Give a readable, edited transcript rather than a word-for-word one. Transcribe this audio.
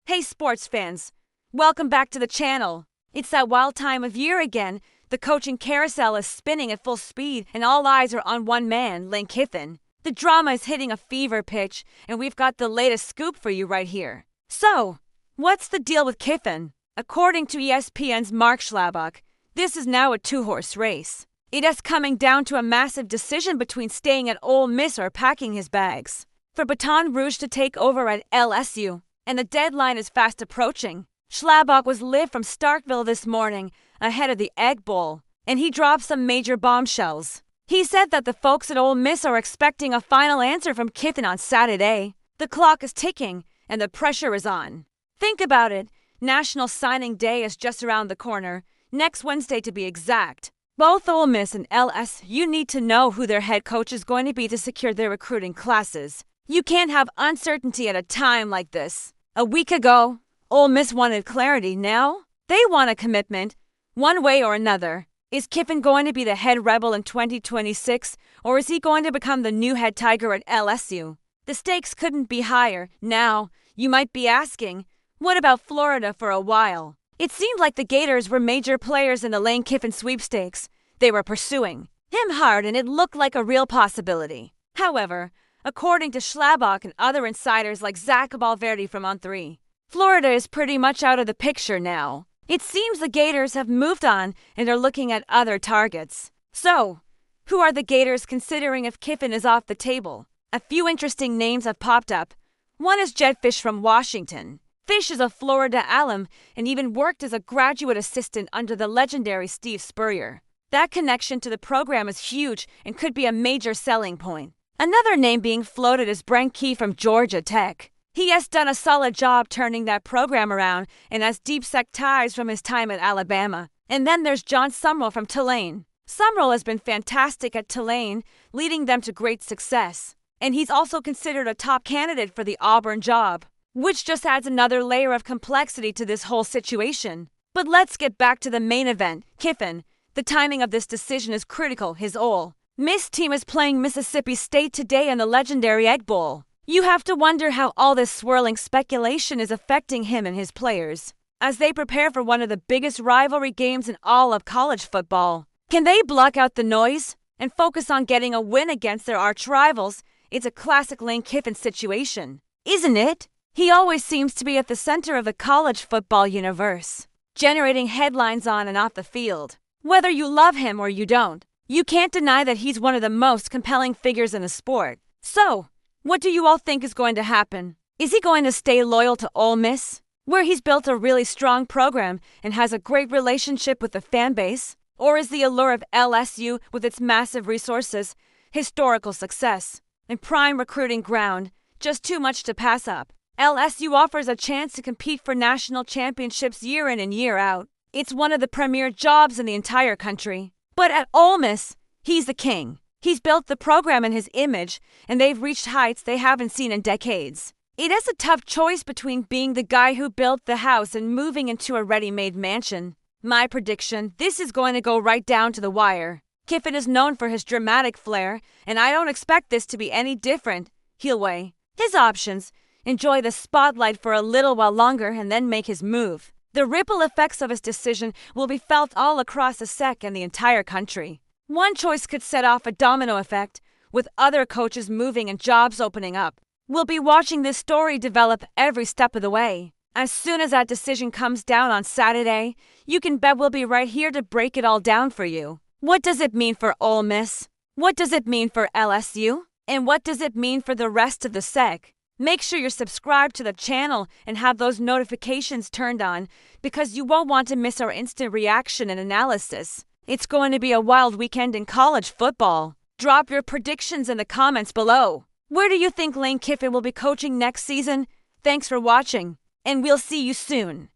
Hey sports fans, welcome back to the channel. It's that wild time of year again. The coaching carousel is spinning at full speed and all eyes are on one man, Lane Kiffin. The drama is hitting a fever pitch and we've got the latest scoop for you right here. So, what's the deal with Kiffin? According to ESPN's Mark Schlabach, this is now a two-horse race. It is coming down to a massive decision between staying at Ole Miss or packing his bags for Baton Rouge to take over at LSU. And the deadline is fast approaching. Schlabach was live from Starkville this morning, ahead of the Egg Bowl, and he dropped some major bombshells. He said that the folks at Ole Miss are expecting a final answer from Kiffin on Saturday. The clock is ticking, and the pressure is on. Think about it. National Signing Day is just around the corner, next Wednesday to be exact. Both Ole Miss and LSU need to know who their head coach is going to be to secure their recruiting classes. You can't have uncertainty at a time like this. A week ago, Ole Miss wanted clarity. Now, they want a commitment, one way or another. Is Kiffin going to be the head rebel in 2026, or is he going to become the new head Tiger at LSU? The stakes couldn't be higher. Now, you might be asking, what about Florida for a while? It seemed like the Gators were major players in the Lane Kiffin sweepstakes. They were pursuing him hard, and it looked like a real possibility. However, according to Schlabach and other insiders like Zach Valverde from On3, Florida is pretty much out of the picture now. It seems the Gators have moved on and are looking at other targets. So, who are the Gators considering if Kiffin is off the table? A few interesting names have popped up. One is Jedd Fisch from Washington. Fisch is a Florida alum and even worked as a graduate assistant under the legendary Steve Spurrier. That connection to the program is huge and could be a major selling point. Another name being floated is Brent Key from Georgia Tech. He has done a solid job turning that program around and has deep Sec ties from his time at Alabama. And then there's John Sumrall from Tulane. Sumrall has been fantastic at Tulane, leading them to great success. And he's also considered a top candidate for the Auburn job, which just adds another layer of complexity to this whole situation. But let's get back to the main event, Kiffin. The timing of this decision is critical. His Ole Miss team is playing Mississippi State today in the legendary Egg Bowl. You have to wonder how all this swirling speculation is affecting him and his players as they prepare for one of the biggest rivalry games in all of college football. Can they block out the noise and focus on getting a win against their arch rivals? It's a classic Lane Kiffin situation, isn't it? He always seems to be at the center of the college football universe, generating headlines on and off the field. Whether you love him or you don't, you can't deny that he's one of the most compelling figures in the sport. So, what do you all think is going to happen? Is he going to stay loyal to Ole Miss, where he's built a really strong program and has a great relationship with the fan base? Or is the allure of LSU, with its massive resources, historical success, and prime recruiting ground, just too much to pass up? LSU offers a chance to compete for national championships year in and year out. It's one of the premier jobs in the entire country. But at Ole Miss, he's the king. He's built the program and his image, and they've reached heights they haven't seen in decades. It is a tough choice between being the guy who built the house and moving into a ready-made mansion. My prediction, this is going to go right down to the wire. Kiffin is known for his dramatic flair, and I don't expect this to be any different. He'll weigh his options, enjoy the spotlight for a little while longer, and then make his move. The ripple effects of his decision will be felt all across the SEC and the entire country. One choice could set off a domino effect, with other coaches moving and jobs opening up. We'll be watching this story develop every step of the way. As soon as that decision comes down on Saturday, you can bet we'll be right here to break it all down for you. What does it mean for Ole Miss? What does it mean for LSU? And what does it mean for the rest of the SEC? Make sure you're subscribed to the channel and have those notifications turned on because you won't want to miss our instant reaction and analysis. It's going to be a wild weekend in college football. Drop your predictions in the comments below. Where do you think Lane Kiffin will be coaching next season? Thanks for watching, and we'll see you soon.